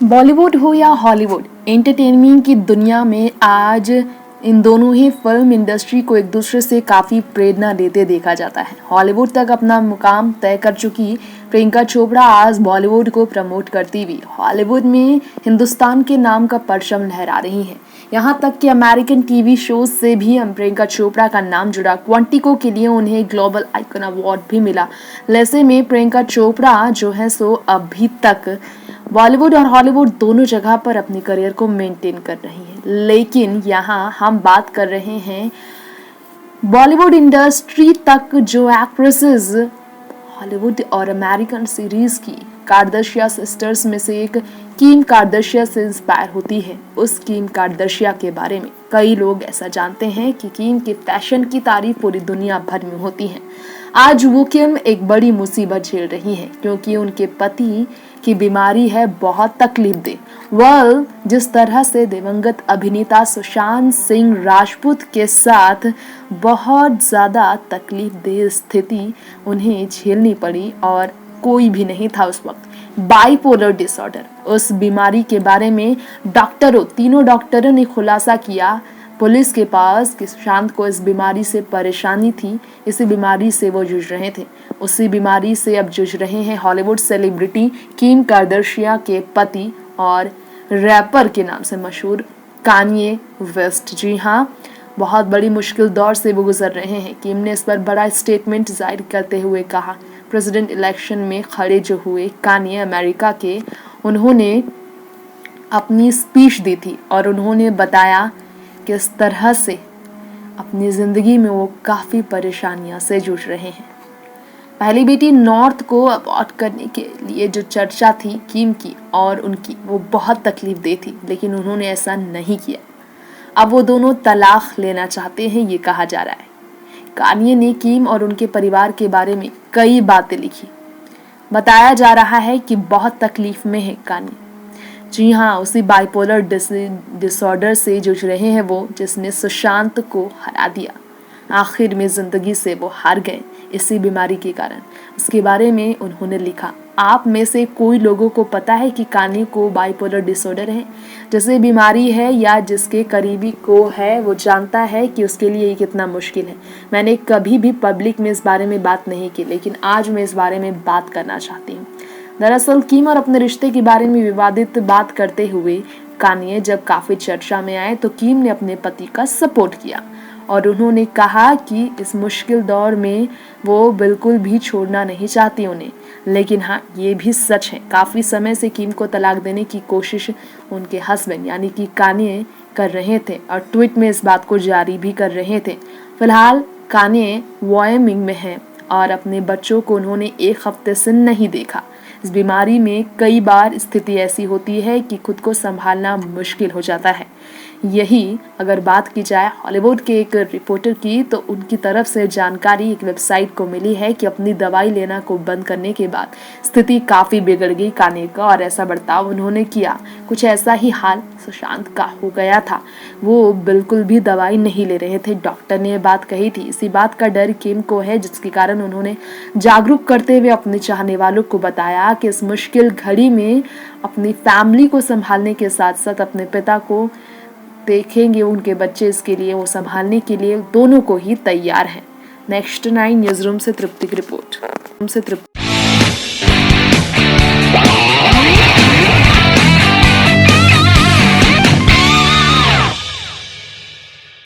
बॉलीवुड हो या Hollywood, entertainment की दुनिया में आज इन दोनों ही फिल्म इंडस्ट्री को एक दूसरे से काफ़ी प्रेरणा देते देखा जाता है। हॉलीवुड तक अपना मुकाम तय कर चुकी प्रियंका चोपड़ा आज बॉलीवुड को प्रमोट करती हुई हॉलीवुड में हिंदुस्तान के नाम का परचम लहरा रही हैं। यहाँ तक कि अमेरिकन टीवी शोज से भी हम प्रियंका चोपड़ा का नाम जुड़ा। क्वांटिको के लिए उन्हें ग्लोबल आइकन अवार्ड भी मिला। ऐसे में प्रियंका चोपड़ा जो है सो अभी तक बॉलीवुड और हॉलीवुड दोनों जगह पर अपने करियर को मेंटेन कर रही है। लेकिन यहाँ हम बात कर रहे हैं बॉलीवुड इंडस्ट्री तक जो एक्ट्रेसेस हॉलीवुड और अमेरिकन सीरीज की कार्दशिया सिस्टर्स में से एक किम कार्दशिया से इंस्पायर होती है। उस किम कार्दशिया के बारे में कई लोग ऐसा जानते हैं कि किम के फैशन की तारीफ पूरी दुनिया भर में होती है। आज वो किम एक बड़ी मुसीबत झेल रही हैं क्योंकि उनके पति की बीमारी है बहुत तकलीफदेह। वह जिस तरह से दिवंगत अभिनेता सुशांत सिंह राजपूत के साथ बहुत ज़्यादा तकलीफदेह स्थिति उन्हें झेलनी पड़ी और कोई भी नहीं था उस वक्त। बाइपोलर डिसऑर्डर, उस बीमारी के बारे में तीनों डॉक्टरों ने खुलासा किया पुलिस के पास कि सुशांत को इस बीमारी से परेशानी थी। इसी बीमारी से वो जूझ रहे थे। उसी बीमारी से अब जूझ रहे हैं हॉलीवुड सेलिब्रिटी किम कार्दशिया के पति और रैपर के नाम से मशहूर कान्ये वेस्ट। जी हाँ, बहुत बड़ी मुश्किल दौर से वो गुजर रहे हैं। किम ने इस पर बड़ा स्टेटमेंट जारी करते हुए कहा, प्रेसिडेंट इलेक्शन में खड़े जो हुए कान्ये अमेरिका के, उन्होंने अपनी स्पीच दी थी और उन्होंने बताया किस तरह से अपनी ज़िंदगी में वो काफ़ी परेशानियां से जूझ रहे हैं। पहली बेटी नॉर्थ को अबॉर्ट करने के लिए जो चर्चा थी किम की और उनकी, वो बहुत तकलीफदेह थी, लेकिन उन्होंने ऐसा नहीं किया। अब वो दोनों तलाक लेना चाहते हैं, ये कहा जा रहा है। कान्ये ने किम और उनके परिवार के बारे में कई बातें लिखी। बताया जा रहा है कि बहुत तकलीफ में है कान्ये। जी हाँ, उसी बाइपोलर डिसऑर्डर से जूझ रहे हैं वो जिसने सुशांत को हरा दिया। आखिर में जिंदगी से वो हार गए इसी बीमारी के कारण। उसके बारे में उन्होंने लिखा, आप में से कोई लोगों को पता है कि कान्ये को बाइपोलर डिसऑर्डर है, जैसे बीमारी है या जिसके करीबी को है वो जानता है कि उसके लिए ये कितना मुश्किल है। मैंने कभी भी पब्लिक में इस बारे में बात नहीं की, लेकिन आज मैं इस बारे में बात करना चाहती हूँ। दरअसल किम और अपने रिश्ते के बारे में विवादित बात करते हुए कान्ये जब काफ़ी चर्चा में आए तो किम ने अपने पति का सपोर्ट किया और उन्होंने कहा कि इस मुश्किल दौर में वो बिल्कुल भी छोड़ना नहीं चाहती उन्हें। लेकिन हाँ, ये भी सच है, काफ़ी समय से किम को तलाक देने की कोशिश उनके हस्बैंड यानी कि कान्ये कर रहे थे और ट्वीट में इस बात को जारी भी कर रहे थे। फिलहाल कान्ये वायमिंग में हैं और अपने बच्चों को उन्होंने एक हफ्ते से नहीं देखा। इस बीमारी में कई बार स्थिति ऐसी होती है कि खुद को संभालना मुश्किल हो जाता है। यही अगर बात की जाए हॉलीवुड के एक रिपोर्टर की, तो उनकी तरफ से जानकारी एक वेबसाइट को मिली है कि अपनी दवाई लेना को बंद करने के बाद स्थिति काफ़ी बिगड़ गई कान्ये का और ऐसा बर्ताव उन्होंने किया। कुछ ऐसा ही हाल सुशांत का हो गया था। वो बिल्कुल भी दवाई नहीं ले रहे थे, डॉक्टर ने बात कही थी। इसी बात का डर किम को है, जिसके कारण उन्होंने जागरूक करते हुए अपने चाहने वालों को बताया कि इस मुश्किल घड़ी में अपनी फैमिली को संभालने के साथ साथ अपने पिता को देखेंगे, उनके बच्चे इसके लिए वो संभालने के लिए दोनों को ही तैयार हैं। नेक्स्ट 9 न्यूज़ रूम से तृप्ति की रिपोर्ट।